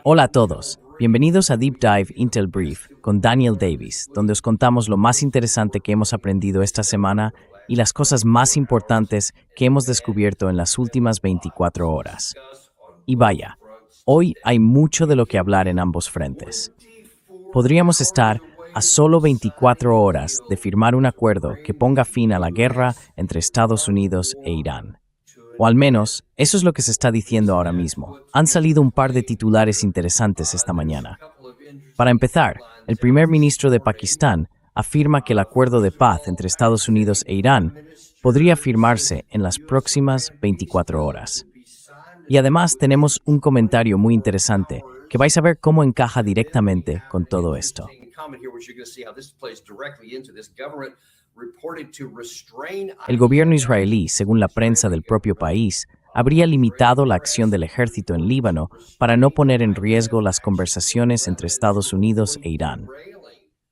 Hola a todos, bienvenidos a Deep Dive Intel Brief con Daniel Davis, donde os contamos lo más interesante que hemos aprendido esta semana y las cosas más importantes que hemos descubierto en las últimas 24 horas. Y vaya, hoy hay mucho de lo que hablar en ambos frentes. Podríamos estar a solo 24 horas de firmar un acuerdo que ponga fin a la guerra entre Estados Unidos e Irán. O al menos, eso es lo que se está diciendo ahora mismo. Han salido un par de titulares interesantes esta mañana. Para empezar, el primer ministro de Pakistán afirma que el acuerdo de paz entre Estados Unidos e Irán podría firmarse en las próximas 24 horas. Y además tenemos un comentario muy interesante que vais a ver cómo encaja directamente con todo esto. El gobierno israelí, según la prensa del propio país, habría limitado la acción del ejército en Líbano para no poner en riesgo las conversaciones entre Estados Unidos e Irán.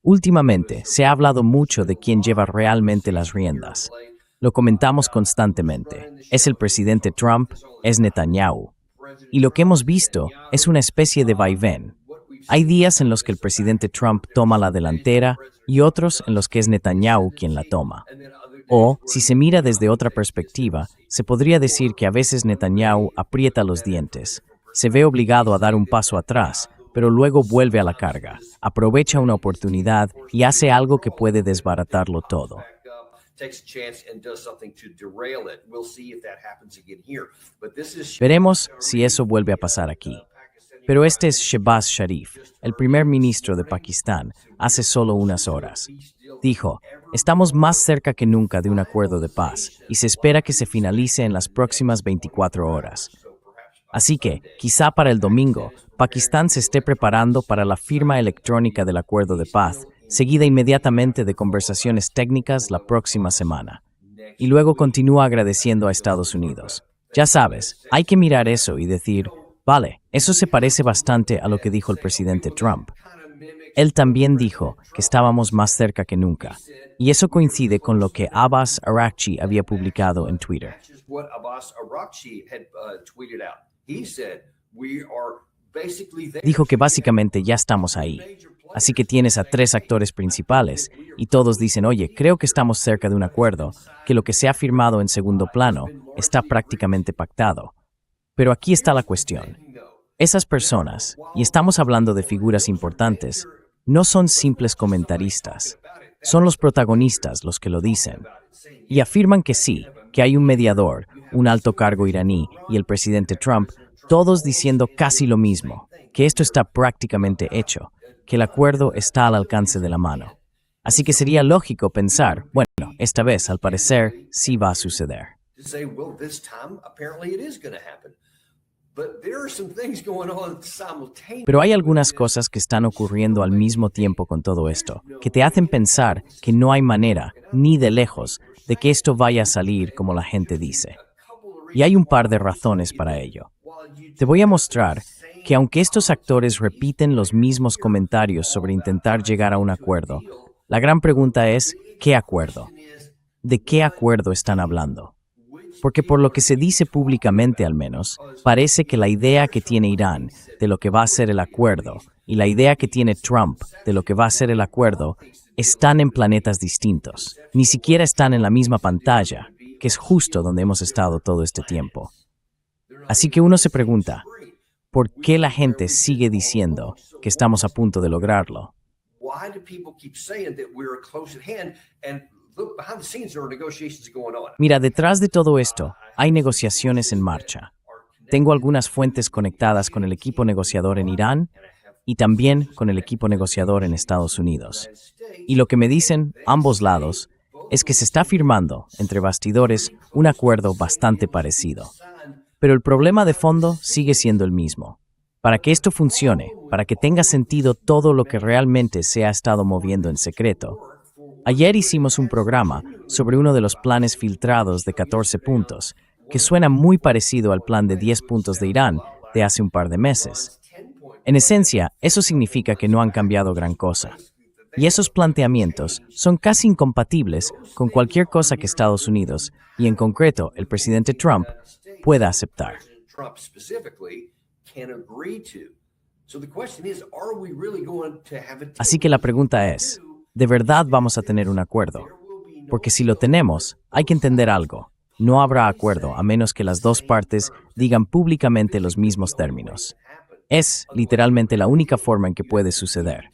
Últimamente, se ha hablado mucho de quién lleva realmente las riendas. Lo comentamos constantemente. Es el presidente Trump, es Netanyahu. Y lo que hemos visto es una especie de vaivén. Hay días en los que el presidente Trump toma la delantera y otros en los que es Netanyahu quien la toma. O, si se mira desde otra perspectiva, se podría decir que a veces Netanyahu aprieta los dientes, se ve obligado a dar un paso atrás, pero luego vuelve a la carga, aprovecha una oportunidad y hace algo que puede desbaratarlo todo. Veremos si eso vuelve a pasar aquí. Pero este es Shehbaz Sharif, el primer ministro de Pakistán, hace solo unas horas. Dijo, estamos más cerca que nunca de un acuerdo de paz y se espera que se finalice en las próximas 24 horas. Así que, quizá para el domingo, Pakistán se esté preparando para la firma electrónica del acuerdo de paz, seguida inmediatamente de conversaciones técnicas la próxima semana. Y luego continúa agradeciendo a Estados Unidos. Ya sabes, hay que mirar eso y decir, vale, eso se parece bastante a lo que dijo el presidente Trump. Él también dijo que estábamos más cerca que nunca, y eso coincide con lo que Abbas Araghchi había publicado en Twitter. Dijo que básicamente ya estamos ahí, así que tienes a 3 actores principales, y todos dicen, oye, creo que estamos cerca de un acuerdo, que lo que se ha firmado en segundo plano está prácticamente pactado. Pero aquí está la cuestión. Esas personas, y estamos hablando de figuras importantes, no son simples comentaristas. Son los protagonistas los que lo dicen. Y afirman que sí, que hay un mediador, un alto cargo iraní y el presidente Trump, todos diciendo casi lo mismo, que esto está prácticamente hecho, que el acuerdo está al alcance de la mano. Así que sería lógico pensar, bueno, esta vez, al parecer, sí va a suceder. Pero hay algunas cosas que están ocurriendo al mismo tiempo con todo esto, que te hacen pensar que no hay manera, ni de lejos, de que esto vaya a salir como la gente dice. Y hay un par de razones para ello. Te voy a mostrar que aunque estos actores repiten los mismos comentarios sobre intentar llegar a un acuerdo, la gran pregunta es, ¿qué acuerdo? ¿De qué acuerdo están hablando? Porque por lo que se dice públicamente al menos, parece que la idea que tiene Irán de lo que va a ser el acuerdo y la idea que tiene Trump de lo que va a ser el acuerdo están en planetas distintos. Ni siquiera están en la misma pantalla, que es justo donde hemos estado todo este tiempo. Así que uno se pregunta, ¿por qué la gente sigue diciendo que estamos a punto de lograrlo? Mira, detrás de todo esto, hay negociaciones en marcha. Tengo algunas fuentes conectadas con el equipo negociador en Irán y también con el equipo negociador en Estados Unidos. Y lo que me dicen ambos lados es que se está firmando, entre bastidores, un acuerdo bastante parecido. Pero el problema de fondo sigue siendo el mismo. Para que esto funcione, para que tenga sentido todo lo que realmente se ha estado moviendo en secreto, ayer hicimos un programa sobre uno de los planes filtrados de 14 puntos, que suena muy parecido al plan de 10 puntos de Irán de hace un par de meses. En esencia, eso significa que no han cambiado gran cosa. Y esos planteamientos son casi incompatibles con cualquier cosa que Estados Unidos, y en concreto el presidente Trump, pueda aceptar. Trump specifically can agree to. So the question is, are we really going to have a Así que la pregunta es, ¿de verdad vamos a tener un acuerdo? Porque si lo tenemos, hay que entender algo. No habrá acuerdo a menos que las dos partes digan públicamente los mismos términos. Es literalmente la única forma en que puede suceder.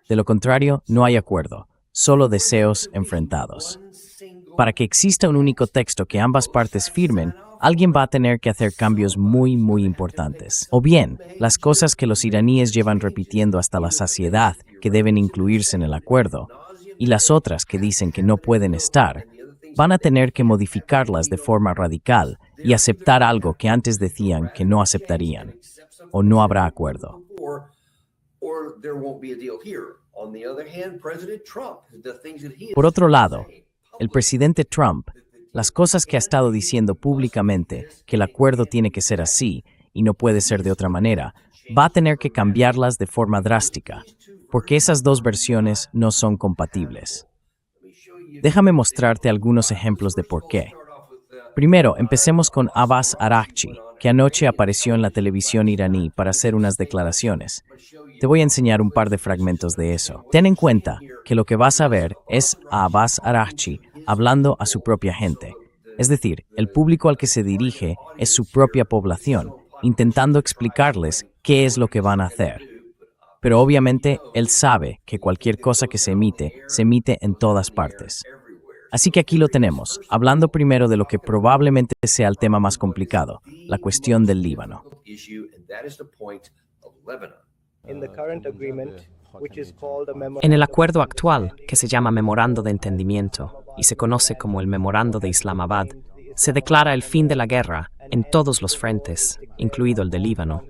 De lo contrario, no hay acuerdo, solo deseos enfrentados. Para que exista un único texto que ambas partes firmen, alguien va a tener que hacer cambios muy importantes. O bien, las cosas que los iraníes llevan repitiendo hasta la saciedad que deben incluirse en el acuerdo, y las otras que dicen que no pueden estar, van a tener que modificarlas de forma radical y aceptar algo que antes decían que no aceptarían, o no habrá acuerdo. Por otro lado, el presidente Trump, las cosas que ha estado diciendo públicamente, que el acuerdo tiene que ser así y no puede ser de otra manera, va a tener que cambiarlas de forma drástica, porque esas dos versiones no son compatibles. Déjame mostrarte algunos ejemplos de por qué. Primero, empecemos con Abbas Araghchi, que anoche apareció en la televisión iraní para hacer unas declaraciones. Te voy a enseñar un par de fragmentos de eso. Ten en cuenta que lo que vas a ver es a Abbas Araghchi hablando a su propia gente. Es decir, el público al que se dirige es su propia población, intentando explicarles qué es lo que van a hacer. Pero obviamente, él sabe que cualquier cosa que se emite en todas partes. Así que aquí lo tenemos, hablando primero de lo que probablemente sea el tema más complicado, la cuestión del Líbano. En el acuerdo actual, que se llama Memorando de Entendimiento y se conoce como el Memorando de Islamabad, se declara el fin de la guerra en todos los frentes, incluido el de Líbano.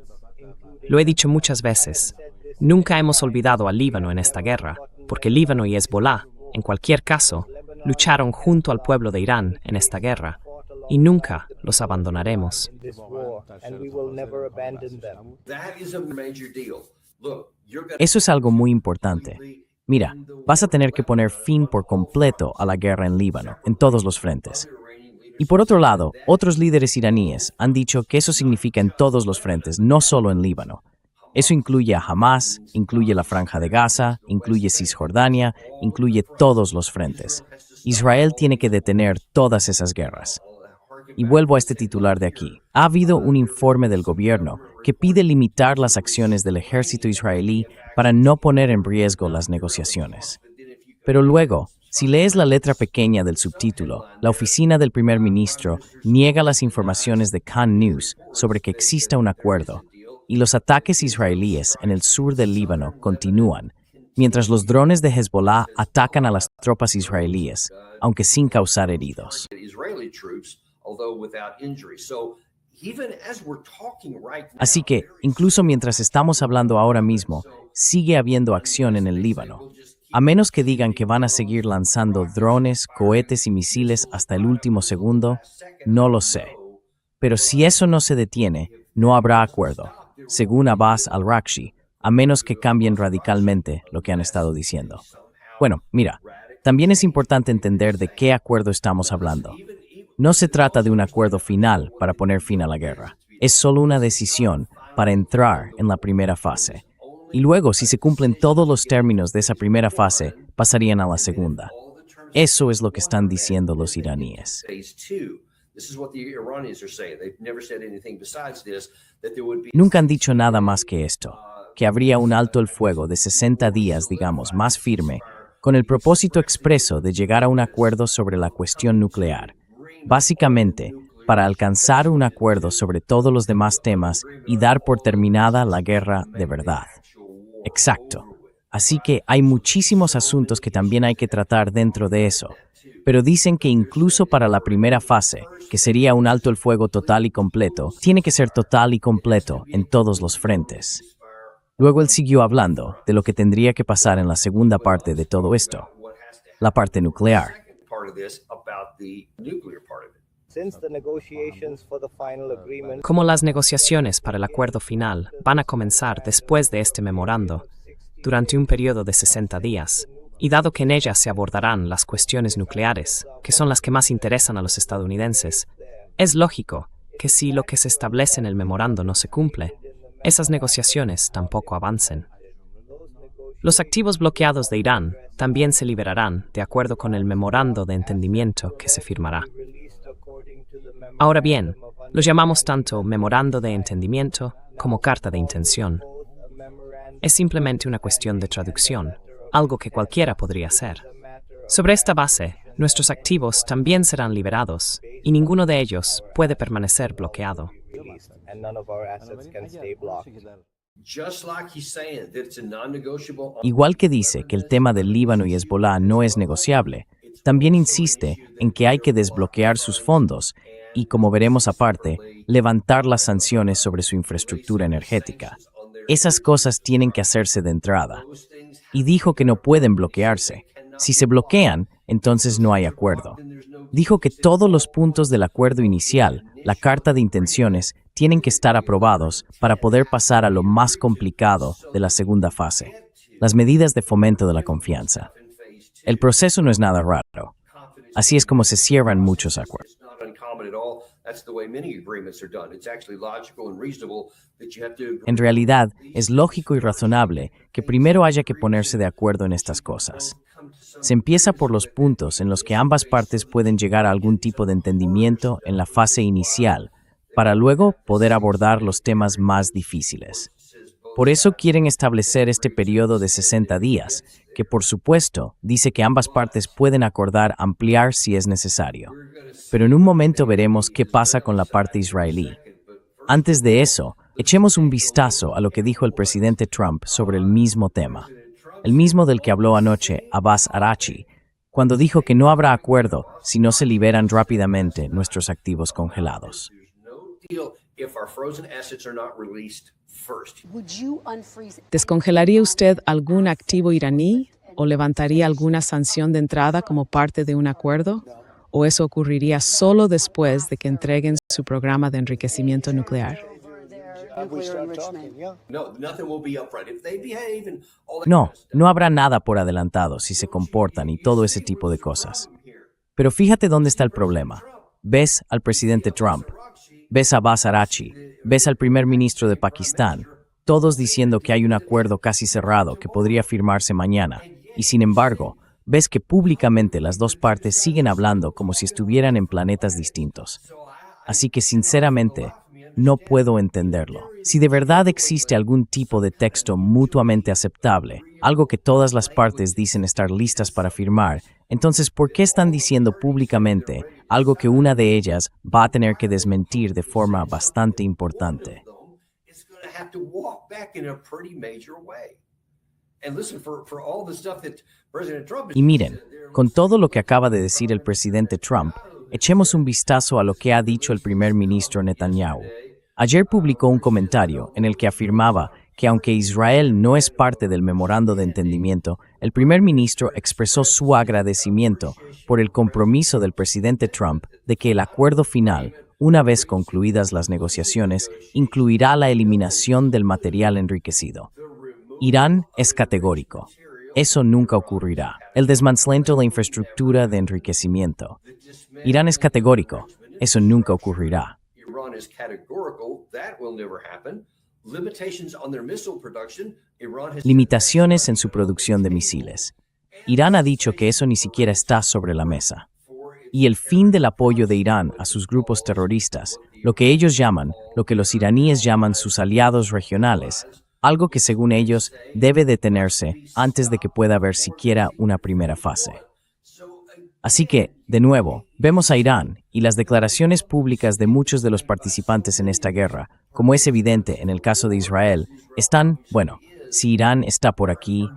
Lo he dicho muchas veces, nunca hemos olvidado al Líbano en esta guerra, porque Líbano y Hezbollah, en cualquier caso, lucharon junto al pueblo de Irán en esta guerra, y nunca los abandonaremos. Eso es algo muy importante. Mira, vas a tener que poner fin por completo a la guerra en Líbano, en todos los frentes. Y por otro lado, otros líderes iraníes han dicho que eso significa en todos los frentes, no solo en Líbano. Eso incluye a Hamas, incluye la Franja de Gaza, incluye Cisjordania, incluye todos los frentes. Israel tiene que detener todas esas guerras. Y vuelvo a este titular de aquí. Ha habido un informe del gobierno que pide limitar las acciones del ejército israelí para no poner en riesgo las negociaciones. Pero luego, si lees la letra pequeña del subtítulo, la oficina del primer ministro niega las informaciones de Khan News sobre que exista un acuerdo, y los ataques israelíes en el sur del Líbano continúan, mientras los drones de Hezbollah atacan a las tropas israelíes, aunque sin causar heridos. Así que, incluso mientras estamos hablando ahora mismo, sigue habiendo acción en el Líbano. A menos que digan que van a seguir lanzando drones, cohetes y misiles hasta el último segundo, no lo sé. Pero si eso no se detiene, no habrá acuerdo, según Abbas al-Araghchi, a menos que cambien radicalmente lo que han estado diciendo. Bueno, mira, también es importante entender de qué acuerdo estamos hablando. No se trata de un acuerdo final para poner fin a la guerra. Es solo una decisión para entrar en la primera fase. Y luego, si se cumplen todos los términos de esa primera fase, pasarían a la segunda. Eso es lo que están diciendo los iraníes. Nunca han dicho nada más que esto, que habría un alto el fuego de 60 días, digamos, más firme, con el propósito expreso de llegar a un acuerdo sobre la cuestión nuclear. Básicamente, para alcanzar un acuerdo sobre todos los demás temas y dar por terminada la guerra de verdad. Exacto. Así que hay muchísimos asuntos que también hay que tratar dentro de eso. Pero dicen que incluso para la primera fase, que sería un alto el fuego total y completo, tiene que ser total y completo en todos los frentes. Luego él siguió hablando de lo que tendría que pasar en la segunda parte de todo esto, la parte nuclear. Como las negociaciones para el acuerdo final van a comenzar después de este memorando, durante un periodo de 60 días, y dado que en ellas se abordarán las cuestiones nucleares, que son las que más interesan a los estadounidenses, es lógico que si lo que se establece en el memorando no se cumple, esas negociaciones tampoco avancen. Los activos bloqueados de Irán también se liberarán de acuerdo con el memorando de entendimiento que se firmará. Ahora bien, los llamamos tanto memorando de entendimiento como carta de intención. Es simplemente una cuestión de traducción, algo que cualquiera podría hacer. Sobre esta base, nuestros activos también serán liberados y ninguno de ellos puede permanecer bloqueado. Igual que dice que el tema del Líbano y Hezbolá no es negociable, también insiste en que hay que desbloquear sus fondos y, como veremos aparte, levantar las sanciones sobre su infraestructura energética. Esas cosas tienen que hacerse de entrada. Y dijo que no pueden bloquearse. Si se bloquean, entonces no hay acuerdo. Dijo que todos los puntos del acuerdo inicial, la carta de intenciones, tienen que estar aprobados para poder pasar a lo más complicado de la segunda fase, las medidas de fomento de la confianza. El proceso no es nada raro. Así es como se cierran muchos acuerdos. En realidad, es lógico y razonable que primero haya que ponerse de acuerdo en estas cosas. Se empieza por los puntos en los que ambas partes pueden llegar a algún tipo de entendimiento en la fase inicial, para luego poder abordar los temas más difíciles. Por eso quieren establecer este periodo de 60 días, que por supuesto dice que ambas partes pueden acordar ampliar si es necesario. Pero en un momento veremos qué pasa con la parte israelí. Antes de eso, echemos un vistazo a lo que dijo el presidente Trump sobre el mismo tema. El mismo del que habló anoche Abbas Araghchi, cuando dijo que no habrá acuerdo si no se liberan rápidamente nuestros activos congelados. ¿Descongelaría usted algún activo iraní o levantaría alguna sanción de entrada como parte de un acuerdo? ¿O eso ocurriría solo después de que entreguen su programa de enriquecimiento nuclear? No habrá nada por adelantado si se comportan y todo ese tipo de cosas. Pero fíjate dónde está el problema. Ves al presidente Trump, ves a Abbas Araghchi, ves al primer ministro de Pakistán, todos diciendo que hay un acuerdo casi cerrado que podría firmarse mañana, y sin embargo, ves que públicamente las dos partes siguen hablando como si estuvieran en planetas distintos. Así que sinceramente, no puedo entenderlo. Si de verdad existe algún tipo de texto mutuamente aceptable, algo que todas las partes dicen estar listas para firmar, entonces ¿por qué están diciendo públicamente algo que una de ellas va a tener que desmentir de forma bastante importante? Y miren, con todo lo que acaba de decir el presidente Trump, echemos un vistazo a lo que ha dicho el primer ministro Netanyahu. Ayer publicó un comentario en el que afirmaba que aunque Israel no es parte del memorando de entendimiento, el primer ministro expresó su agradecimiento por el compromiso del presidente Trump de que el acuerdo final, una vez concluidas las negociaciones, incluirá la eliminación del material enriquecido. Irán es categórico. Eso nunca ocurrirá. El desmantelamiento de la infraestructura de enriquecimiento. Irán es categórico. Eso nunca ocurrirá. Limitaciones en su producción de misiles. Irán ha dicho que eso ni siquiera está sobre la mesa. Y el fin del apoyo de Irán a sus grupos terroristas, lo que ellos llaman, lo que los iraníes llaman sus aliados regionales, algo que según ellos debe detenerse antes de que pueda haber siquiera una primera fase. Así que, de nuevo, vemos a Irán y las declaraciones públicas de muchos de los participantes en esta guerra, como es evidente en el caso de Israel, están, bueno, si Irán está por aquí,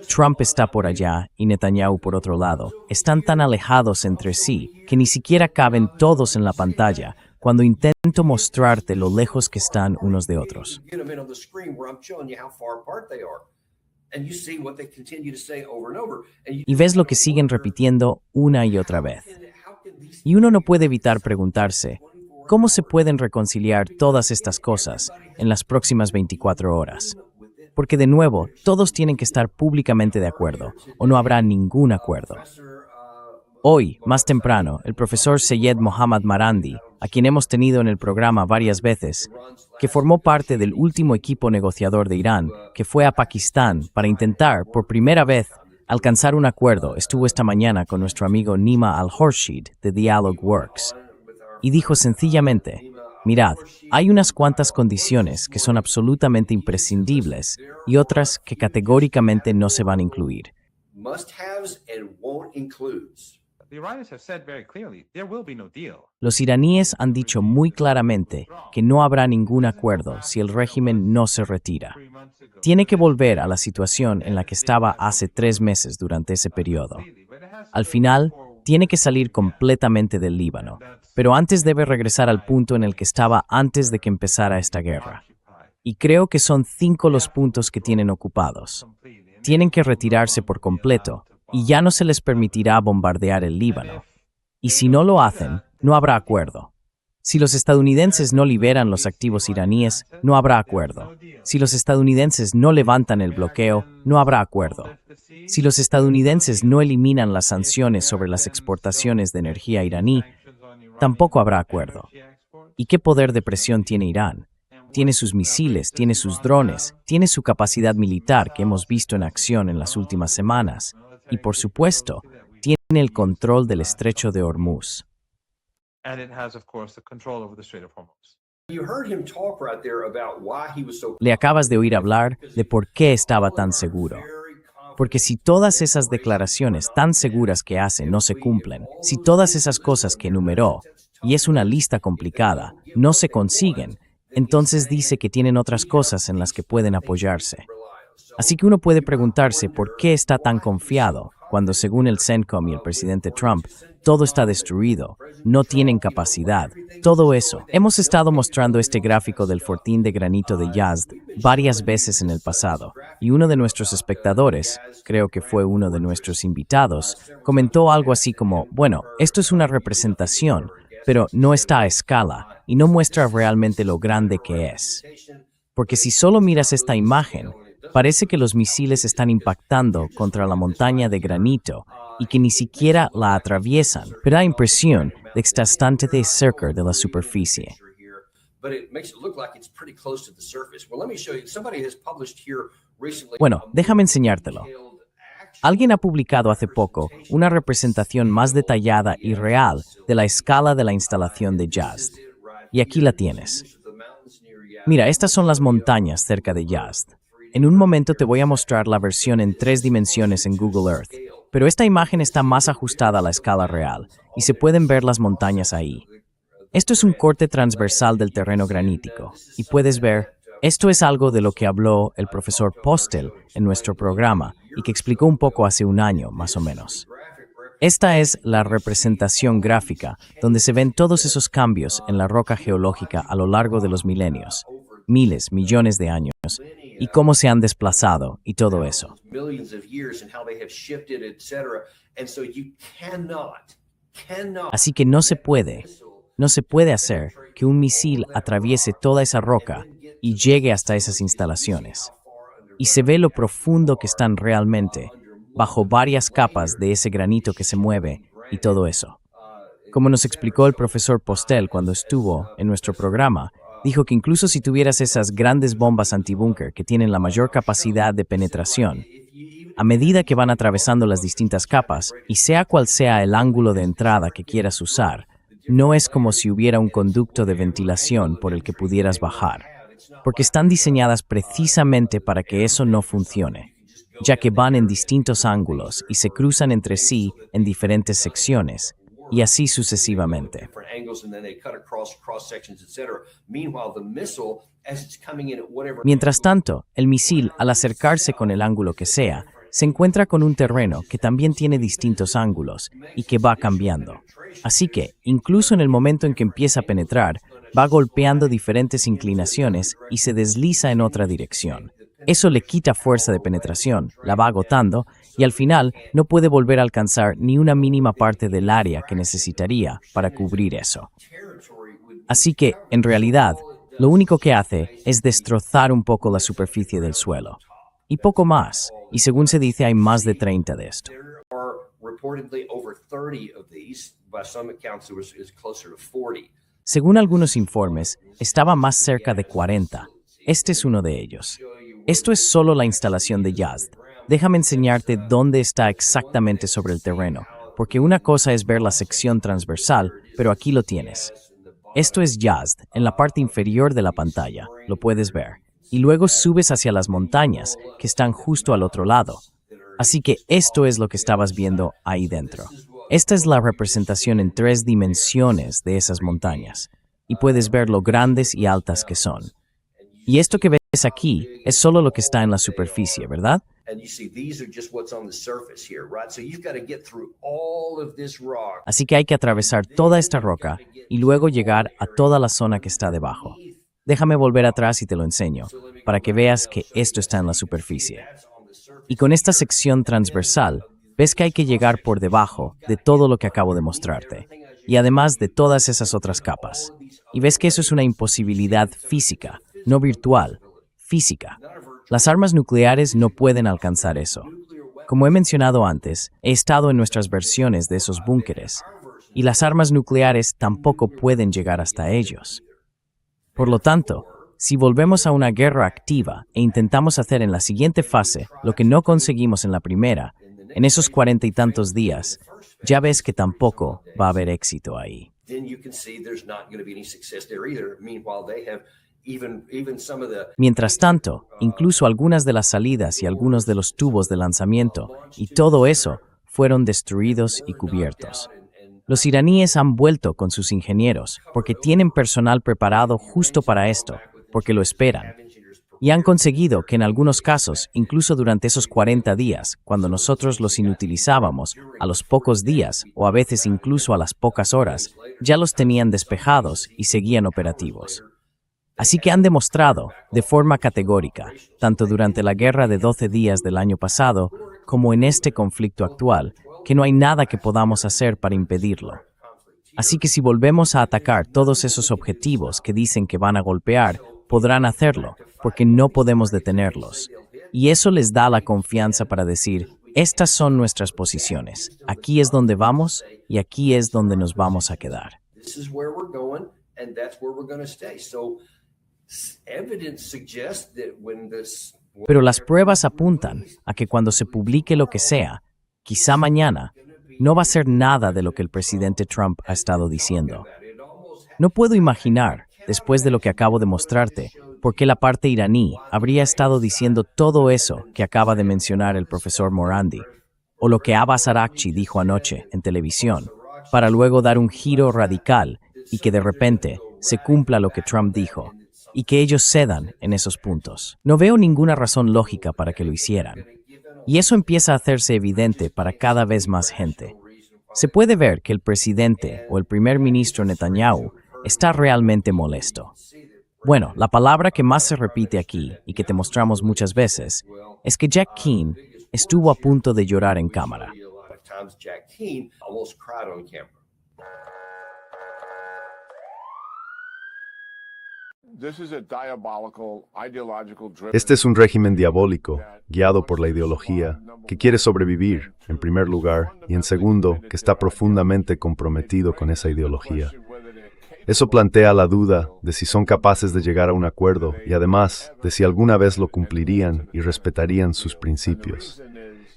Trump está por allá y Netanyahu por otro lado, están tan alejados entre sí que ni siquiera caben todos en la pantalla cuando intento mostrarte lo lejos que están unos de otros. Y ves lo que siguen repitiendo una y otra vez. Y uno no puede evitar preguntarse, ¿cómo se pueden reconciliar todas estas cosas en las próximas 24 horas? Porque de nuevo, todos tienen que estar públicamente de acuerdo, o no habrá ningún acuerdo. Hoy, más temprano, el profesor Seyed Mohammad Marandi, a quien hemos tenido en el programa varias veces, que formó parte del último equipo negociador de Irán, que fue a Pakistán para intentar, por primera vez, alcanzar un acuerdo, estuvo esta mañana con nuestro amigo Nima Al-Horshid de Dialogue Works, y dijo sencillamente, mirad, hay unas cuantas condiciones que son absolutamente imprescindibles y otras que categóricamente no se van a incluir. Los iraníes han dicho muy claramente que no habrá ningún acuerdo si el régimen no se retira. Tiene que volver a la situación en la que estaba hace 3 meses durante ese periodo. Al final, tiene que salir completamente del Líbano, pero antes debe regresar al punto en el que estaba antes de que empezara esta guerra. Y creo que son 5 los puntos que tienen ocupados. Tienen que retirarse por completo y ya no se les permitirá bombardear el Líbano. Y si no lo hacen, no habrá acuerdo. Si los estadounidenses no liberan los activos iraníes, no habrá acuerdo. Si los estadounidenses no levantan el bloqueo, no habrá acuerdo. Si los estadounidenses no eliminan las sanciones sobre las exportaciones de energía iraní, tampoco habrá acuerdo. ¿Y qué poder de presión tiene Irán? Tiene sus misiles, tiene sus drones, tiene su capacidad militar que hemos visto en acción en las últimas semanas. Y por supuesto, tiene el control del estrecho de Hormuz. Le acabas de oír hablar de por qué estaba tan seguro. Porque si todas esas declaraciones tan seguras que hace no se cumplen, si todas esas cosas que enumeró, y es una lista complicada, no se consiguen, entonces dice que tienen otras cosas en las que pueden apoyarse. Así que uno puede preguntarse por qué está tan confiado cuando, según el CENTCOM y el presidente Trump, todo está destruido, no tienen capacidad, todo eso. Hemos estado mostrando este gráfico del fortín de granito de Yazd varias veces en el pasado, y uno de nuestros espectadores, creo que fue uno de nuestros invitados, comentó algo así como, bueno, esto es una representación, pero no está a escala y no muestra realmente lo grande que es. Porque si solo miras esta imagen, parece que los misiles están impactando contra la montaña de granito y que ni siquiera la atraviesan, pero da impresión de que está bastante cerca de la superficie. Bueno, déjame enseñártelo. Alguien ha publicado hace poco una representación más detallada y real de la escala de la instalación de Yazd. Y aquí la tienes. Mira, estas son las montañas cerca de Yazd. En un momento te voy a mostrar la versión en 3 dimensiones en Google Earth, pero esta imagen está más ajustada a la escala real y se pueden ver las montañas ahí. Esto es un corte transversal del terreno granítico y puedes ver, esto es algo de lo que habló el profesor Postel en nuestro programa y que explicó un poco hace un año, más o menos. Esta es la representación gráfica donde se ven todos esos cambios en la roca geológica a lo largo de los milenios, miles, millones de años, y cómo se han desplazado y todo eso. Así que no se puede hacer que un misil atraviese toda esa roca y llegue hasta esas instalaciones. Y se ve lo profundo que están realmente, bajo varias capas de ese granito que se mueve y todo eso. Como nos explicó el profesor Postel cuando estuvo en nuestro programa, dijo que incluso si tuvieras esas grandes bombas antibúnker que tienen la mayor capacidad de penetración, a medida que van atravesando las distintas capas, y sea cual sea el ángulo de entrada que quieras usar, no es como si hubiera un conducto de ventilación por el que pudieras bajar, porque están diseñadas precisamente para que eso no funcione, ya que van en distintos ángulos y se cruzan entre sí en diferentes secciones, y así sucesivamente. Mientras tanto, el misil, al acercarse con el ángulo que sea, se encuentra con un terreno que también tiene distintos ángulos y que va cambiando. Así que, incluso en el momento en que empieza a penetrar, va golpeando diferentes inclinaciones y se desliza en otra dirección. Eso le quita fuerza de penetración, la va agotando y al final no puede volver a alcanzar ni una mínima parte del área que necesitaría para cubrir eso. Así que, en realidad, lo único que hace es destrozar un poco la superficie del suelo. Y poco más, y según se dice hay más de 30 de esto. reportedly over 30 of these. By some accounts, it was closer to 40. Según algunos informes, estaba más cerca de 40. Este es uno de ellos. Esto es solo la instalación de Yazd. Déjame enseñarte dónde está exactamente sobre el terreno, porque una cosa es ver la sección transversal, pero aquí lo tienes. Esto es Yazd, en la parte inferior de la pantalla, lo puedes ver. Y luego subes hacia las montañas, que están justo al otro lado. Así que esto es lo que estabas viendo ahí dentro. Esta es la representación en 3 dimensiones de esas montañas, y puedes ver lo grandes y altas que son. Y esto que ves aquí es solo lo que está en la superficie, ¿verdad? Así que hay que atravesar toda esta roca y luego llegar a toda la zona que está debajo. Déjame volver atrás y te lo enseño, para que veas que esto está en la superficie. Y con esta sección transversal, ves que hay que llegar por debajo de todo lo que acabo de mostrarte, y además de todas esas otras capas. Y ves que eso es una imposibilidad física, no virtual, física. Las armas nucleares no pueden alcanzar eso. Como he mencionado antes, he estado en nuestras versiones de esos búnkeres, y las armas nucleares tampoco pueden llegar hasta ellos. Por lo tanto, si volvemos a una guerra activa e intentamos hacer en la siguiente fase lo que no conseguimos en la primera, en esos 40 y tantos días, ya ves que tampoco va a haber éxito ahí. Mientras tanto, incluso algunas de las salidas y algunos de los tubos de lanzamiento y todo eso fueron destruidos y cubiertos. Los iraníes han vuelto con sus ingenieros porque tienen personal preparado justo para esto, porque lo esperan. Y han conseguido que en algunos casos, incluso durante esos 40 días, cuando nosotros los inutilizábamos, a los pocos días o a veces incluso a las pocas horas, ya los tenían despejados y seguían operativos. Así que han demostrado, de forma categórica, tanto durante la guerra de 12 días del año pasado, como en este conflicto actual, que no hay nada que podamos hacer para impedirlo. Así que si volvemos a atacar todos esos objetivos que dicen que van a golpear, podrán hacerlo, porque no podemos detenerlos. Y eso les da la confianza para decir, estas son nuestras posiciones, aquí es donde vamos y aquí es donde nos vamos a quedar. Pero las pruebas apuntan a que cuando se publique lo que sea, quizá mañana, no va a ser nada de lo que el presidente Trump ha estado diciendo. No puedo imaginar, después de lo que acabo de mostrarte, por qué la parte iraní habría estado diciendo todo eso que acaba de mencionar el profesor Morandi, o lo que Abbas Araghchi dijo anoche en televisión, para luego dar un giro radical y que de repente se cumpla lo que Trump dijo, y que ellos cedan en esos puntos. No veo ninguna razón lógica para que lo hicieran. Y eso empieza a hacerse evidente para cada vez más gente. Se puede ver que el presidente o el primer ministro Netanyahu está realmente molesto. Bueno, la palabra que más se repite aquí y que te mostramos muchas veces es que Jack Keane estuvo a punto de llorar en cámara. Este es un régimen diabólico, guiado por la ideología, que quiere sobrevivir, en primer lugar, y en segundo, que está profundamente comprometido con esa ideología. Eso plantea la duda de si son capaces de llegar a un acuerdo y además de si alguna vez lo cumplirían y respetarían sus principios.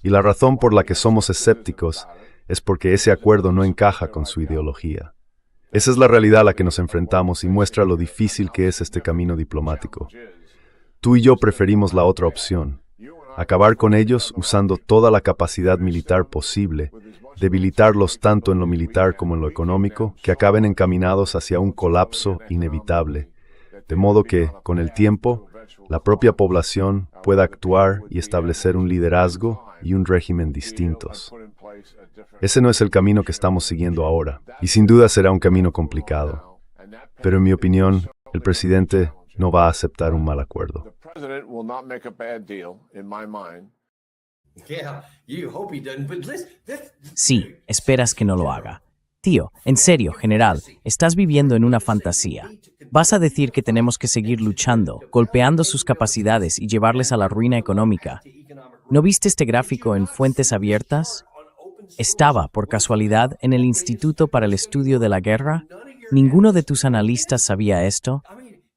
Y la razón por la que somos escépticos es porque ese acuerdo no encaja con su ideología. Esa es la realidad a la que nos enfrentamos y muestra lo difícil que es este camino diplomático. Tú y yo preferimos la otra opción, acabar con ellos usando toda la capacidad militar posible, debilitarlos tanto en lo militar como en lo económico, que acaben encaminados hacia un colapso inevitable, de modo que, con el tiempo, la propia población pueda actuar y establecer un liderazgo y un régimen distintos. Ese no es el camino que estamos siguiendo ahora, y sin duda será un camino complicado. Pero en mi opinión, el presidente no va a aceptar un mal acuerdo. Sí, esperas que no lo haga. Tío, en serio, general, estás viviendo en una fantasía. ¿Vas a decir que tenemos que seguir luchando, golpeando sus capacidades y llevarles a la ruina económica? ¿No viste este gráfico en Fuentes Abiertas? ¿Estaba, por casualidad, en el Instituto para el Estudio de la Guerra? ¿Ninguno de tus analistas sabía esto?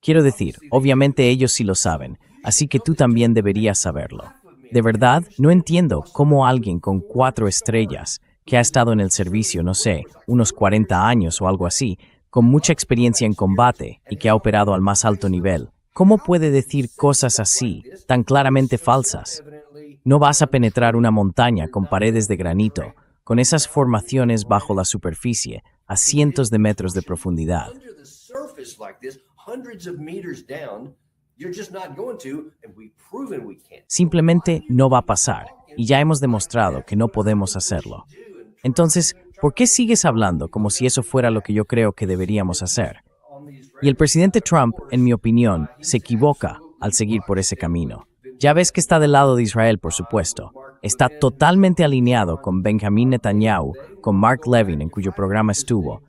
Quiero decir, obviamente ellos sí lo saben, así que tú también deberías saberlo. De verdad, no entiendo cómo alguien con 4 estrellas, que ha estado en el servicio, no sé, unos 40 años o algo así, con mucha experiencia en combate y que ha operado al más alto nivel, ¿cómo puede decir cosas así, tan claramente falsas? No vas a penetrar una montaña con paredes de granito, con esas formaciones bajo la superficie, a cientos de metros de profundidad. Simplemente no va a pasar, y ya hemos demostrado que no podemos hacerlo. Entonces, ¿por qué sigues hablando como si eso fuera lo que yo creo que deberíamos hacer? Y el presidente Trump, en mi opinión, se equivoca al seguir por ese camino. Ya ves que está del lado de Israel, por supuesto. Está totalmente alineado con Benjamin Netanyahu, con Mark Levin, en cuyo programa estuvo.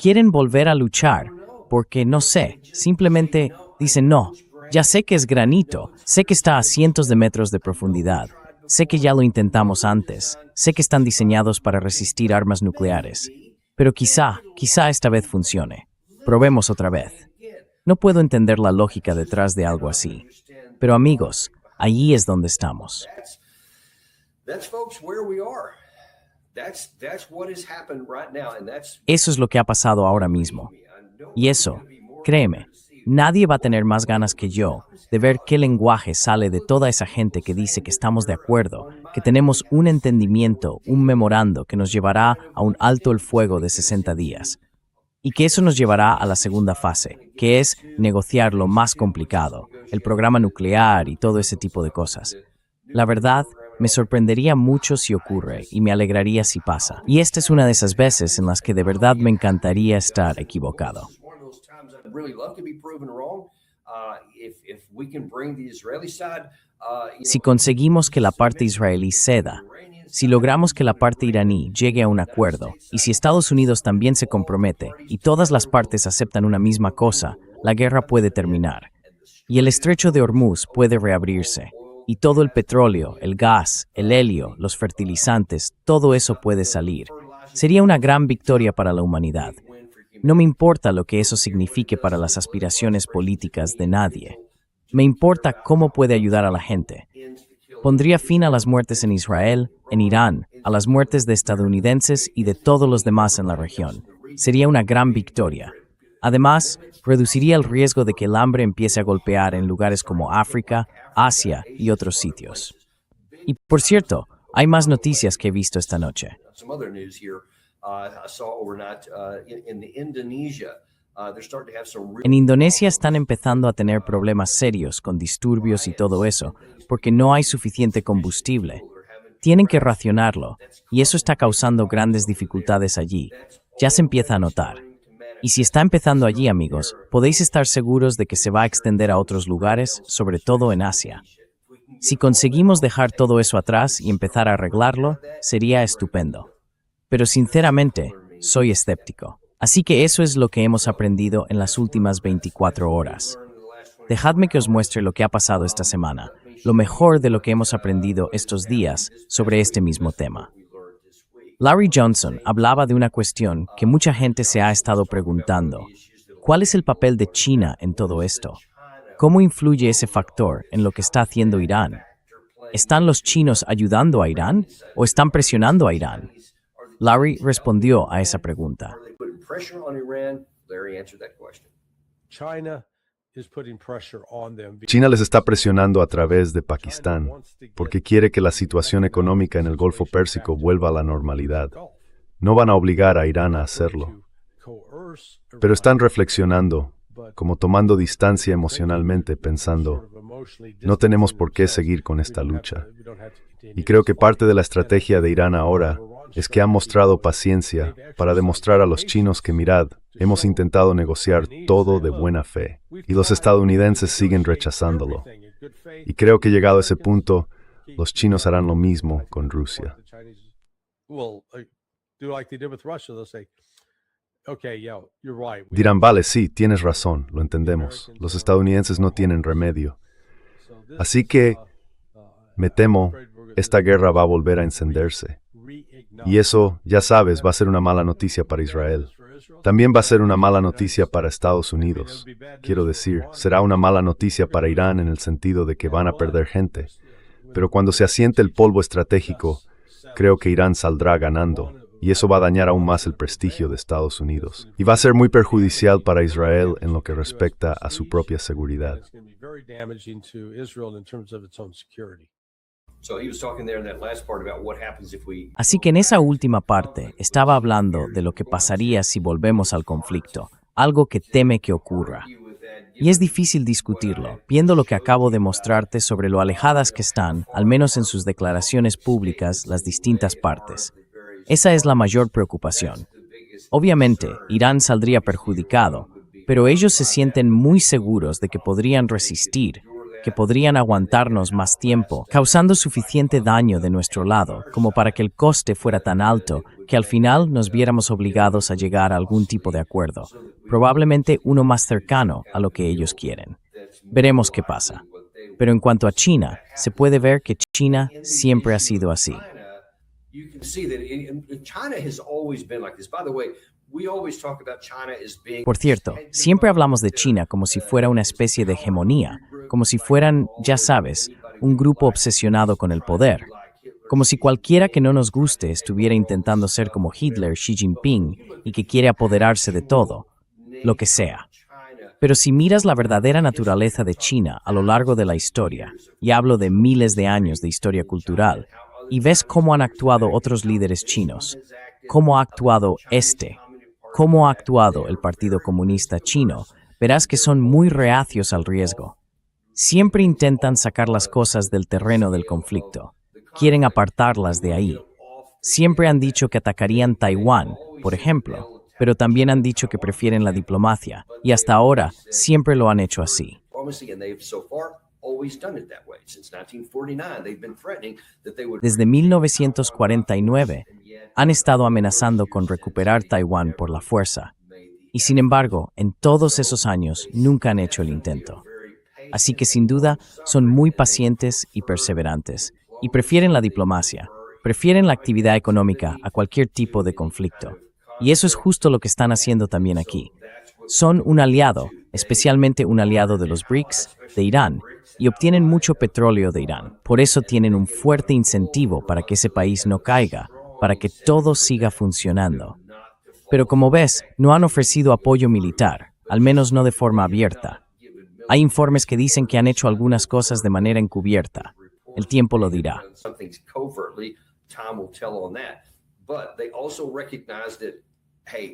Quieren volver a luchar porque, no sé, simplemente dicen no. Ya sé que es granito, sé que está a cientos de metros de profundidad, sé que ya lo intentamos antes, sé que están diseñados para resistir armas nucleares, pero quizá esta vez funcione. Probemos otra vez. No puedo entender la lógica detrás de algo así, pero amigos, allí es donde estamos. Eso es lo que ha pasado ahora mismo. Y eso, créeme, nadie va a tener más ganas que yo de ver qué lenguaje sale de toda esa gente que dice que estamos de acuerdo, que tenemos un entendimiento, un memorando que nos llevará a un alto el fuego de 60 días. Y que eso nos llevará a la segunda fase, que es negociar lo más complicado, el programa nuclear y todo ese tipo de cosas. La verdad, me sorprendería mucho si ocurre y me alegraría si pasa. Y esta es una de esas veces en las que de verdad me encantaría estar equivocado. Si conseguimos que la parte israelí ceda, si logramos que la parte iraní llegue a un acuerdo, y si Estados Unidos también se compromete, y todas las partes aceptan una misma cosa, la guerra puede terminar. Y el estrecho de Hormuz puede reabrirse. Y todo el petróleo, el gas, el helio, los fertilizantes, todo eso puede salir. Sería una gran victoria para la humanidad. No me importa lo que eso signifique para las aspiraciones políticas de nadie. Me importa cómo puede ayudar a la gente. Pondría fin a las muertes en Israel, en Irán, a las muertes de estadounidenses y de todos los demás en la región. Sería una gran victoria. Además, reduciría el riesgo de que el hambre empiece a golpear en lugares como África, Asia y otros sitios. Y por cierto, hay más noticias que he visto esta noche. En Indonesia están empezando a tener problemas serios con disturbios y todo eso, porque no hay suficiente combustible. Tienen que racionarlo, y eso está causando grandes dificultades allí. Ya se empieza a notar. Y si está empezando allí, amigos, podéis estar seguros de que se va a extender a otros lugares, sobre todo en Asia. Si conseguimos dejar todo eso atrás y empezar a arreglarlo, sería estupendo. Pero sinceramente, soy escéptico. Así que eso es lo que hemos aprendido en las últimas 24 horas. Dejadme que os muestre lo que ha pasado esta semana, lo mejor de lo que hemos aprendido estos días sobre este mismo tema. Larry Johnson hablaba de una cuestión que mucha gente se ha estado preguntando. ¿Cuál es el papel de China en todo esto? ¿Cómo influye ese factor en lo que está haciendo Irán? ¿Están los chinos ayudando a Irán o están presionando a Irán? Larry respondió a esa pregunta. China les está presionando a través de Pakistán porque quiere que la situación económica en el Golfo Pérsico vuelva a la normalidad. No van a obligar a Irán a hacerlo, pero están reflexionando, como tomando distancia emocionalmente, pensando, no tenemos por qué seguir con esta lucha. Y creo que parte de la estrategia de Irán ahora es que han mostrado paciencia para demostrar a los chinos que, mirad, hemos intentado negociar todo de buena fe, y los estadounidenses siguen rechazándolo. Y creo que llegado a ese punto, los chinos harán lo mismo con Rusia. Dirán, vale, sí, tienes razón, lo entendemos. Los estadounidenses no tienen remedio. Así que, me temo, esta guerra va a volver a encenderse. Y eso, ya sabes, va a ser una mala noticia para Israel. También va a ser una mala noticia para Estados Unidos. Quiero decir, será una mala noticia para Irán en el sentido de que van a perder gente. Pero cuando se asiente el polvo estratégico, creo que Irán saldrá ganando. Y eso va a dañar aún más el prestigio de Estados Unidos. Y va a ser muy perjudicial para Israel en lo que respecta a su propia seguridad. Así que en esa última parte estaba hablando de lo que pasaría si volvemos al conflicto, algo que teme que ocurra. Y es difícil discutirlo, viendo lo que acabo de mostrarte sobre lo alejadas que están, al menos en sus declaraciones públicas, las distintas partes. Esa es la mayor preocupación. Obviamente, Irán saldría perjudicado, pero ellos se sienten muy seguros de que podrían resistir, que podrían aguantarnos más tiempo, causando suficiente daño de nuestro lado como para que el coste fuera tan alto que al final nos viéramos obligados a llegar a algún tipo de acuerdo, probablemente uno más cercano a lo que ellos quieren. Veremos qué pasa. Pero en cuanto a China, se puede ver que China siempre ha sido así. Por cierto, siempre hablamos de China como si fuera una especie de hegemonía, como si fueran, ya sabes, un grupo obsesionado con el poder, como si cualquiera que no nos guste estuviera intentando ser como Hitler, Xi Jinping, y que quiere apoderarse de todo, lo que sea. Pero si miras la verdadera naturaleza de China a lo largo de la historia, y hablo de miles de años de historia cultural, y ves cómo han actuado otros líderes chinos, cómo ha actuado cómo ha actuado el Partido Comunista Chino, verás que son muy reacios al riesgo. Siempre intentan sacar las cosas del terreno del conflicto. Quieren apartarlas de ahí. Siempre han dicho que atacarían Taiwán, por ejemplo, pero también han dicho que prefieren la diplomacia, y hasta ahora siempre lo han hecho así. Desde 1949, han estado amenazando con recuperar Taiwán por la fuerza, y sin embargo, en todos esos años nunca han hecho el intento. Así que sin duda son muy pacientes y perseverantes, y prefieren la diplomacia, prefieren la actividad económica a cualquier tipo de conflicto. Y eso es justo lo que están haciendo también aquí. Son un aliado, especialmente un aliado de los BRICS, de Irán, y obtienen mucho petróleo de Irán. Por eso tienen un fuerte incentivo para que ese país no caiga, para que todo siga funcionando. Pero como ves, no han ofrecido apoyo militar, al menos no de forma abierta. Hay informes que dicen que han hecho algunas cosas de manera encubierta. El tiempo lo dirá.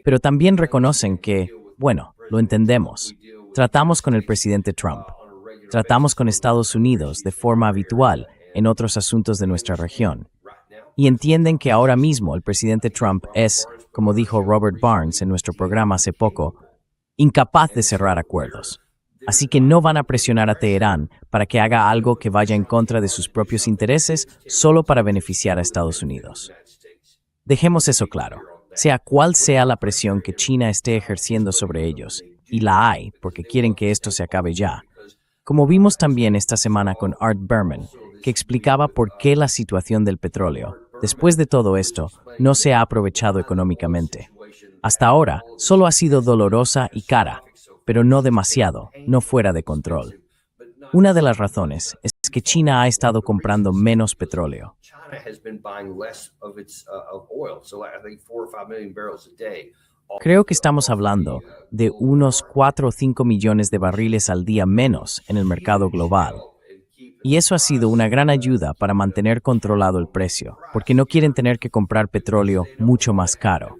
Pero también reconocen que, bueno, lo entendemos. Tratamos con el presidente Trump. Tratamos con Estados Unidos de forma habitual en otros asuntos de nuestra región. Y entienden que ahora mismo el presidente Trump es, como dijo Robert Barnes en nuestro programa hace poco, incapaz de cerrar acuerdos. Así que no van a presionar a Teherán para que haga algo que vaya en contra de sus propios intereses solo para beneficiar a Estados Unidos. Dejemos eso claro. Sea cual sea la presión que China esté ejerciendo sobre ellos, y la hay porque quieren que esto se acabe ya, como vimos también esta semana con Art Berman, que explicaba por qué la situación del petróleo, después de todo esto, no se ha aprovechado económicamente. Hasta ahora, solo ha sido dolorosa y cara, pero no demasiado, no fuera de control. Una de las razones es que China ha estado comprando menos petróleo. Creo que estamos hablando de unos 4 o 5 millones de barriles al día menos en el mercado global. Y eso ha sido una gran ayuda para mantener controlado el precio, porque no quieren tener que comprar petróleo mucho más caro.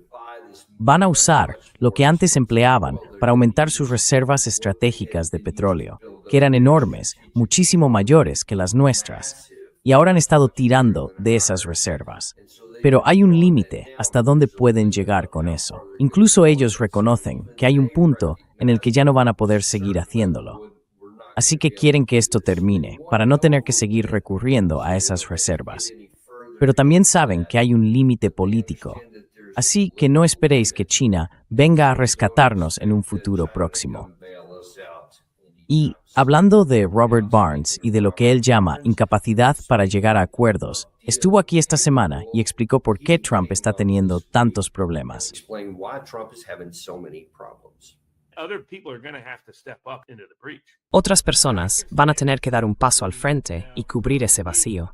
Van a usar lo que antes empleaban para aumentar sus reservas estratégicas de petróleo, que eran enormes, muchísimo mayores que las nuestras, y ahora han estado tirando de esas reservas. Pero hay un límite hasta dónde pueden llegar con eso. Incluso ellos reconocen que hay un punto en el que ya no van a poder seguir haciéndolo. Así que quieren que esto termine, para no tener que seguir recurriendo a esas reservas. Pero también saben que hay un límite político. Así que no esperéis que China venga a rescatarnos en un futuro próximo. Y, hablando de Robert Barnes y de lo que él llama incapacidad para llegar a acuerdos, Estuvo aquí esta semana y explicó por qué Trump está teniendo tantos problemas. Explain why Trump is having so many problems. Otras personas van a tener que dar un paso al frente y cubrir ese vacío.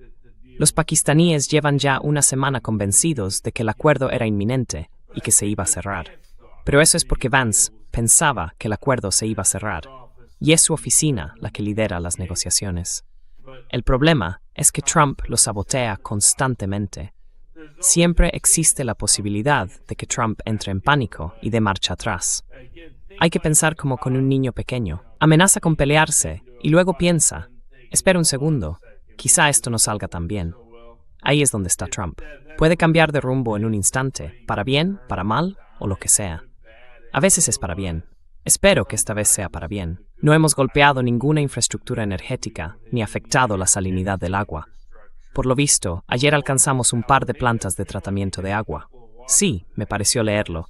Los pakistaníes llevan ya una semana convencidos de que el acuerdo era inminente y que se iba a cerrar. Pero eso es porque Vance pensaba que el acuerdo se iba a cerrar, y es su oficina la que lidera las negociaciones. El problema es que Trump lo sabotea constantemente. Siempre existe la posibilidad de que Trump entre en pánico y dé marcha atrás. Hay que pensar como con un niño pequeño. Amenaza con pelearse y luego piensa, espera un segundo, quizá esto no salga tan bien. Ahí es donde está Trump. Puede cambiar de rumbo en un instante, para bien, para mal o lo que sea. A veces es para bien. Espero que esta vez sea para bien. No hemos golpeado ninguna infraestructura energética ni afectado la salinidad del agua. Por lo visto, ayer alcanzamos un par de plantas de tratamiento de agua. Sí, me pareció leerlo.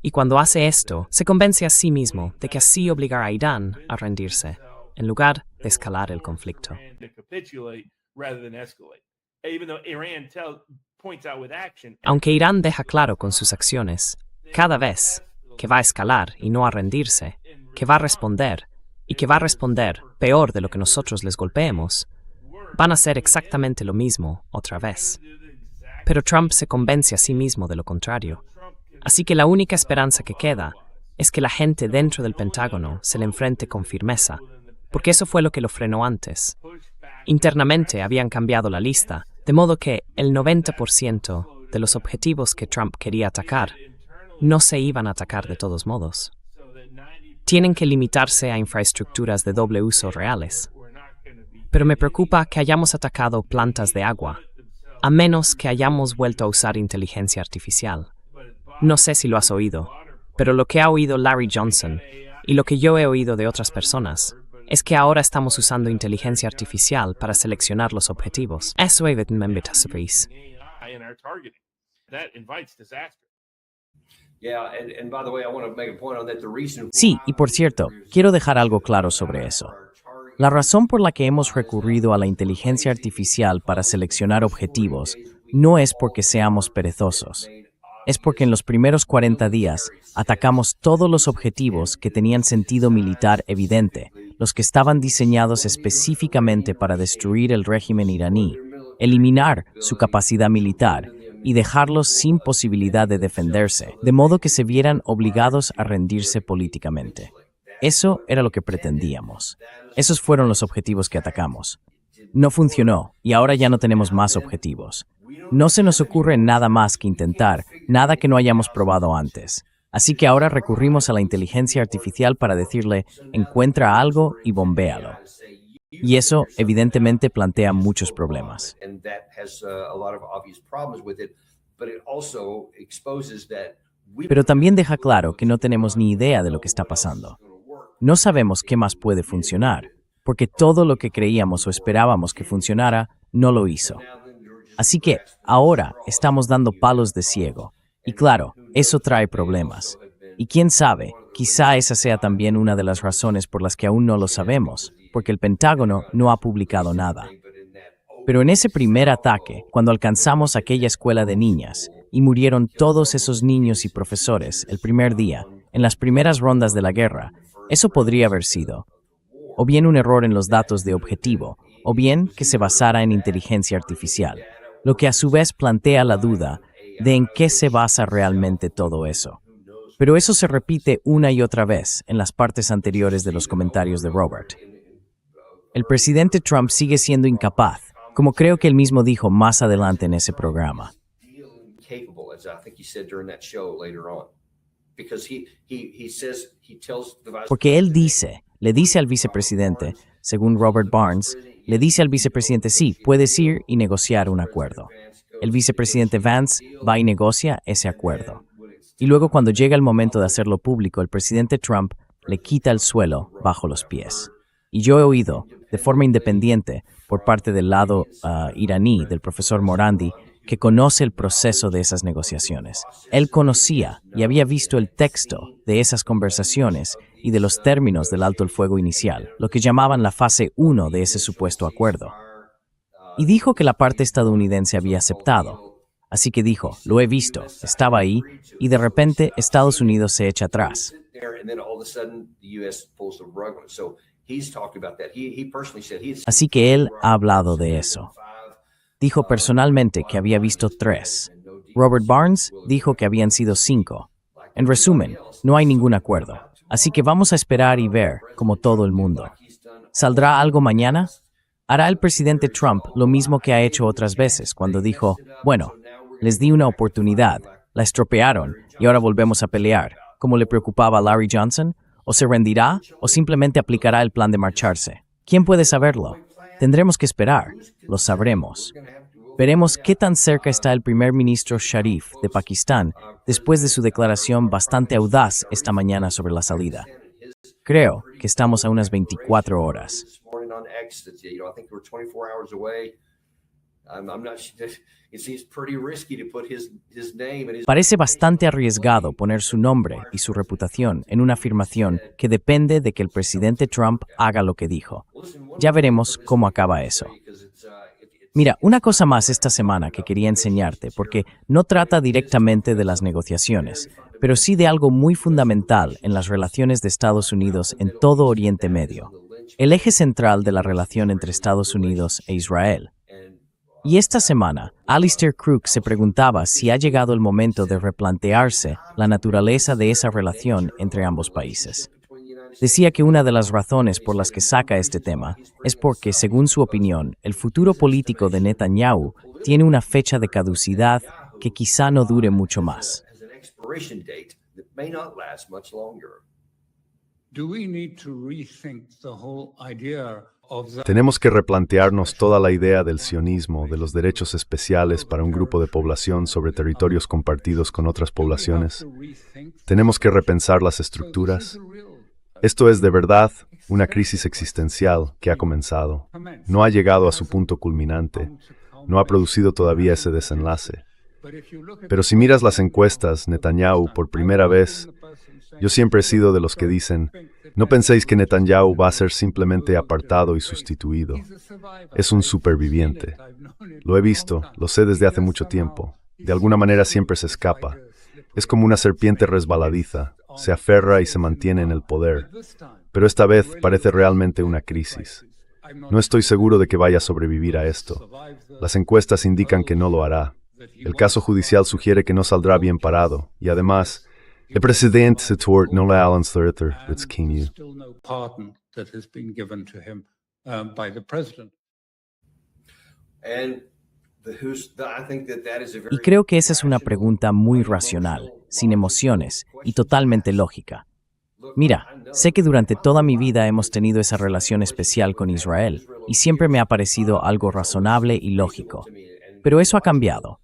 Y cuando hace esto, se convence a sí mismo de que así obligará a Irán a rendirse, en lugar de escalar el conflicto. Aunque Irán deja claro con sus acciones, cada vez que va a escalar y no a rendirse, que va a responder, y que va a responder peor de lo que nosotros les golpeemos, van a hacer exactamente lo mismo otra vez. Pero Trump se convence a sí mismo de lo contrario. Así que la única esperanza que queda es que la gente dentro del Pentágono se le enfrente con firmeza, porque eso fue lo que lo frenó antes. Internamente habían cambiado la lista, de modo que el 90% de los objetivos que Trump quería atacar no se iban a atacar de todos modos. Tienen que limitarse a infraestructuras de doble uso reales. Pero me preocupa que hayamos atacado plantas de agua, a menos que hayamos vuelto a usar inteligencia artificial. No sé si lo has oído, pero lo que ha oído Larry Johnson y lo que yo he oído de otras personas es que ahora estamos usando inteligencia artificial para seleccionar los objetivos. Eso es Sí, y por cierto, quiero dejar algo claro sobre eso. La razón por la que hemos recurrido a la inteligencia artificial para seleccionar objetivos no es porque seamos perezosos. Es porque en los primeros 40 días atacamos todos los objetivos que tenían sentido militar evidente, los que estaban diseñados específicamente para destruir el régimen iraní, eliminar su capacidad militar y dejarlos sin posibilidad de defenderse, de modo que se vieran obligados a rendirse políticamente. Eso era lo que pretendíamos. Esos fueron los objetivos que atacamos. No funcionó y ahora ya no tenemos más objetivos. No se nos ocurre nada más que intentar, nada que no hayamos probado antes. Así que ahora recurrimos a la inteligencia artificial para decirle, encuentra algo y bombéalo. Y eso, evidentemente, plantea muchos problemas. Pero también deja claro que no tenemos ni idea de lo que está pasando. No sabemos qué más puede funcionar, porque todo lo que creíamos o esperábamos que funcionara no lo hizo. Así que ahora estamos dando palos de ciego. Y claro, eso trae problemas. Y quién sabe, quizá esa sea también una de las razones por las que aún no lo sabemos, porque el Pentágono no ha publicado nada. Pero en ese primer ataque, cuando alcanzamos aquella escuela de niñas, y murieron todos esos niños y profesores el primer día, en las primeras rondas de la guerra, eso podría haber sido o bien un error en los datos de objetivo, o bien que se basara en inteligencia artificial, lo que a su vez plantea la duda de en qué se basa realmente todo eso. Pero eso se repite una y otra vez en las partes anteriores de los comentarios de Robert. El presidente Trump sigue siendo incapaz, como creo que él mismo dijo más adelante en ese programa. Porque él le dice al vicepresidente, según Robert Barnes, le dice al vicepresidente, sí, puedes ir y negociar un acuerdo. El vicepresidente Vance va y negocia ese acuerdo. Y luego cuando llega el momento de hacerlo público, el presidente Trump le quita el suelo bajo los pies. Y yo he oído, de forma independiente, por parte del lado iraní, del profesor Morandi, que conoce el proceso de esas negociaciones. Él conocía y había visto el texto de esas conversaciones y de los términos del alto el fuego inicial, lo que llamaban la fase 1 de ese supuesto acuerdo. y dijo que la parte estadounidense había aceptado. Así que dijo, lo he visto, estaba ahí, y de repente Estados Unidos se echa atrás. Así que él ha hablado de eso. Dijo personalmente que había visto 3. Robert Barnes dijo que habían sido 5. En resumen, no hay ningún acuerdo. Así que vamos a esperar y ver, como todo el mundo. ¿Saldrá algo mañana? ¿Hará el presidente Trump lo mismo que ha hecho otras veces cuando dijo, bueno, les di una oportunidad, la estropearon y ahora volvemos a pelear, como le preocupaba a Larry Johnson? ¿O se rendirá o simplemente aplicará el plan de marcharse? ¿Quién puede saberlo? Tendremos que esperar. Lo sabremos. Veremos qué tan cerca está el primer ministro Sharif de Pakistán después de su declaración bastante audaz esta mañana sobre la salida. Creo que estamos a unas 24 horas. Parece bastante arriesgado poner su nombre y su reputación en una afirmación que depende de que el presidente Trump haga lo que dijo. Ya veremos cómo acaba eso. Mira, una cosa más esta semana que quería enseñarte, porque no trata directamente de las negociaciones, pero sí de algo muy fundamental en las relaciones de Estados Unidos en todo Oriente Medio, el eje central de la relación entre Estados Unidos e Israel. Y esta semana, Alistair Crook se preguntaba si ha llegado el momento de replantearse la naturaleza de esa relación entre ambos países. Decía que una de las razones por las que saca este tema es porque, según su opinión, el futuro político de Netanyahu tiene una fecha de caducidad que quizá no dure mucho más. Tenemos que replantearnos toda la idea del sionismo, de los derechos especiales para un grupo de población sobre territorios compartidos con otras poblaciones. Tenemos que repensar las estructuras. Esto es de verdad una crisis existencial que ha comenzado. No ha llegado a su punto culminante. No ha producido todavía ese desenlace. Pero si miras las encuestas, Netanyahu, por primera vez, yo siempre he sido de los que dicen, no penséis que Netanyahu va a ser simplemente apartado y sustituido. Es un superviviente. Lo he visto, lo sé desde hace mucho tiempo. De alguna manera siempre se escapa. Es como una serpiente resbaladiza. Se aferra y se mantiene en el poder. Pero esta vez parece realmente una crisis. No estoy seguro de que vaya a sobrevivir a esto. Las encuestas indican que no lo hará. El caso judicial sugiere que no saldrá bien parado. Y además, el presidente se tort no le Alan Slurter, it's King. Y creo que esa es una pregunta muy racional, sin emociones y totalmente lógica. Mira, sé que durante toda mi vida hemos tenido esa relación especial con Israel y siempre me ha parecido algo razonable y lógico. Pero eso ha cambiado.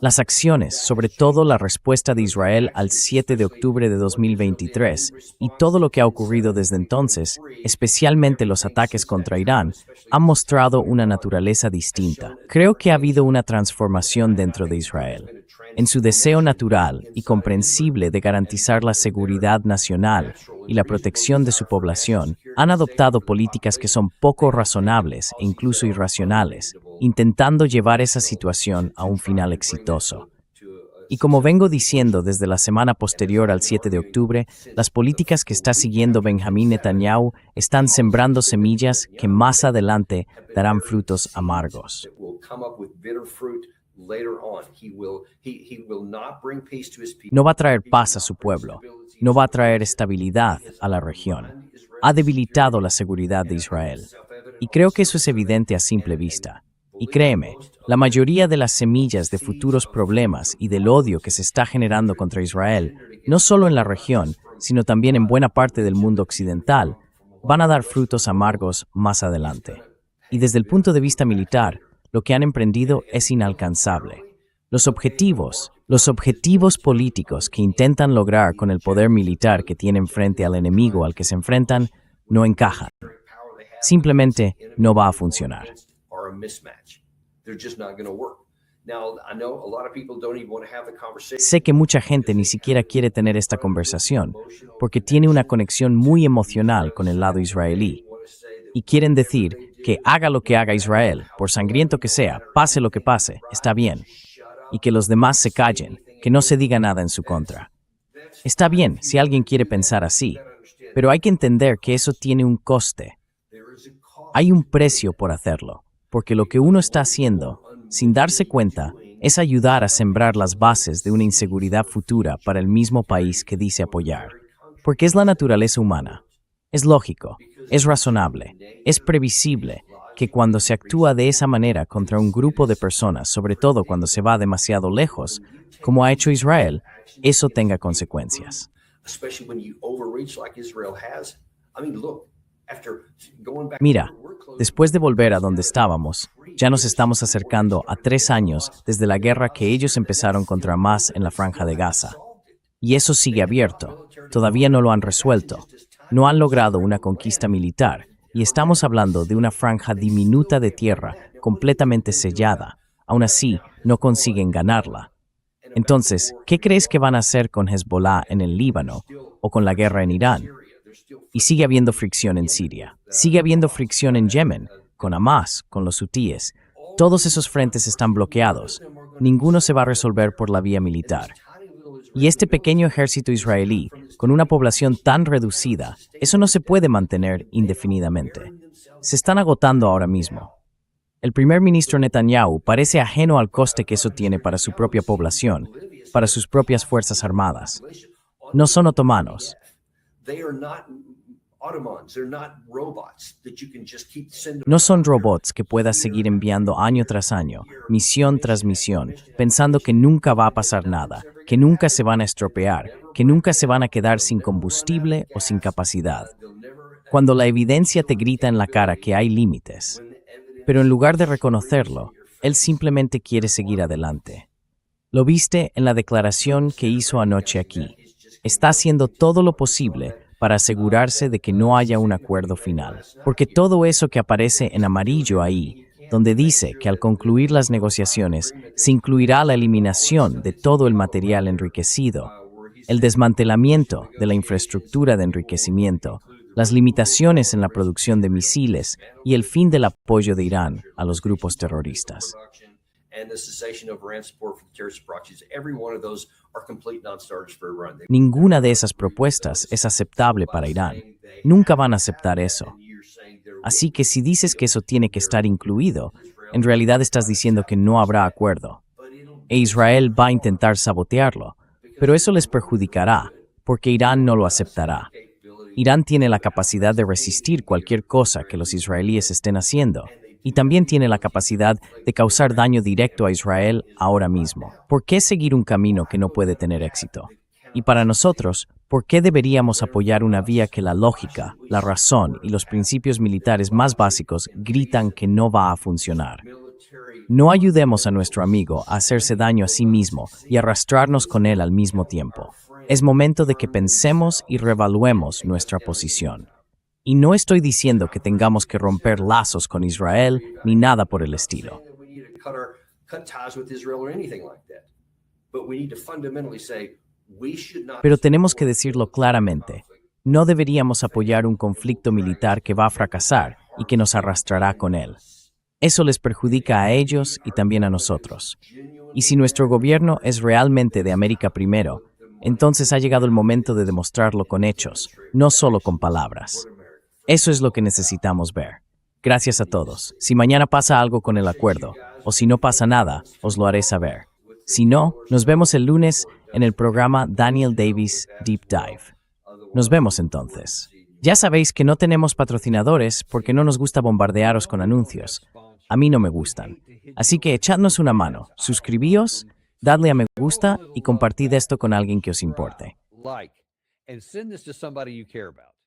Las acciones, sobre todo la respuesta de Israel al 7 de octubre de 2023 y todo lo que ha ocurrido desde entonces, especialmente los ataques contra Irán, han mostrado una naturaleza distinta. Creo que ha habido una transformación dentro de Israel. En su deseo natural y comprensible de garantizar la seguridad nacional y la protección de su población, han adoptado políticas que son poco razonables e incluso irracionales, intentando llevar esa situación a un final exitoso. Y como vengo diciendo desde la semana posterior al 7 de octubre, las políticas que está siguiendo Benjamín Netanyahu están sembrando semillas que más adelante darán frutos amargos. No va a traer paz a su pueblo, no va a traer estabilidad a la región. Ha debilitado la seguridad de Israel. Y creo que eso es evidente a simple vista. Y créeme, la mayoría de las semillas de futuros problemas y del odio que se está generando contra Israel, no solo en la región, sino también en buena parte del mundo occidental, van a dar frutos amargos más adelante. Y desde el punto de vista militar, lo que han emprendido es inalcanzable. Los objetivos políticos que intentan lograr con el poder militar que tienen frente al enemigo al que se enfrentan no encajan. Simplemente no va a funcionar. Sé que mucha gente ni siquiera quiere tener esta conversación porque tiene una conexión muy emocional con el lado israelí y quieren decir que haga lo que haga Israel, por sangriento que sea, pase lo que pase, está bien. Y que los demás se callen, que no se diga nada en su contra. Está bien si alguien quiere pensar así, pero hay que entender que eso tiene un coste. Hay un precio por hacerlo, porque lo que uno está haciendo, sin darse cuenta, es ayudar a sembrar las bases de una inseguridad futura para el mismo país que dice apoyar. Porque es la naturaleza humana. Es lógico, es razonable, es previsible que cuando se actúa de esa manera contra un grupo de personas, sobre todo cuando se va demasiado lejos, como ha hecho Israel, eso tenga consecuencias. Mira, después de volver a donde estábamos, ya nos estamos acercando a 3 años desde la guerra que ellos empezaron contra Hamas en la Franja de Gaza. Y eso sigue abierto. Todavía no lo han resuelto. No han logrado una conquista militar. Y estamos hablando de una franja diminuta de tierra, completamente sellada. Aún así, no consiguen ganarla. Entonces, ¿qué crees que van a hacer con Hezbollah en el Líbano o con la guerra en Irán? Y sigue habiendo fricción en Siria. Sigue habiendo fricción en Yemen, con Hamas, con los hutíes. Todos esos frentes están bloqueados. Ninguno se va a resolver por la vía militar. Y este pequeño ejército israelí, con una población tan reducida, eso no se puede mantener indefinidamente. Se están agotando ahora mismo. El primer ministro Netanyahu parece ajeno al coste que eso tiene para su propia población, para sus propias fuerzas armadas. No son otomanos. No son robots que puedas seguir enviando año tras año, misión tras misión, pensando que nunca va a pasar nada, que nunca se van a estropear, que nunca se van a quedar sin combustible o sin capacidad. Cuando la evidencia te grita en la cara que hay límites. Pero en lugar de reconocerlo, él simplemente quiere seguir adelante. Lo viste en la declaración que hizo anoche aquí. Está haciendo todo lo posible para asegurarse de que no haya un acuerdo final. Porque todo eso que aparece en amarillo ahí, donde dice que al concluir las negociaciones se incluirá la eliminación de todo el material enriquecido, el desmantelamiento de la infraestructura de enriquecimiento, las limitaciones en la producción de misiles y el fin del apoyo de Irán a los grupos terroristas. Ninguna de esas propuestas es aceptable para Irán. Nunca van a aceptar eso. Así que si dices que eso tiene que estar incluido, en realidad estás diciendo que no habrá acuerdo. E Israel va a intentar sabotearlo, pero eso les perjudicará, porque Irán no lo aceptará. Irán tiene la capacidad de resistir cualquier cosa que los israelíes estén haciendo, y también tiene la capacidad de causar daño directo a Israel ahora mismo. ¿Por qué seguir un camino que no puede tener éxito? Y para nosotros, ¿por qué deberíamos apoyar una vía que la lógica, la razón y los principios militares más básicos gritan que no va a funcionar? No ayudemos a nuestro amigo a hacerse daño a sí mismo y arrastrarnos con él al mismo tiempo. Es momento de que pensemos y reevaluemos nuestra posición. Y no estoy diciendo que tengamos que romper lazos con Israel ni nada por el estilo. Pero tenemos que decirlo claramente. No deberíamos apoyar un conflicto militar que va a fracasar y que nos arrastrará con él. Eso les perjudica a ellos y también a nosotros. Y si nuestro gobierno es realmente de América primero, entonces ha llegado el momento de demostrarlo con hechos, no solo con palabras. Eso es lo que necesitamos ver. Gracias a todos. Si mañana pasa algo con el acuerdo, o si no pasa nada, os lo haré saber. Si no, nos vemos el lunes en el programa Daniel Davis Deep Dive. Nos vemos entonces. Ya sabéis que no tenemos patrocinadores porque no nos gusta bombardearos con anuncios. A mí no me gustan. Así que echadnos una mano, suscribíos, dadle a me gusta y compartid esto con alguien que os importe. And send this to somebody you care about.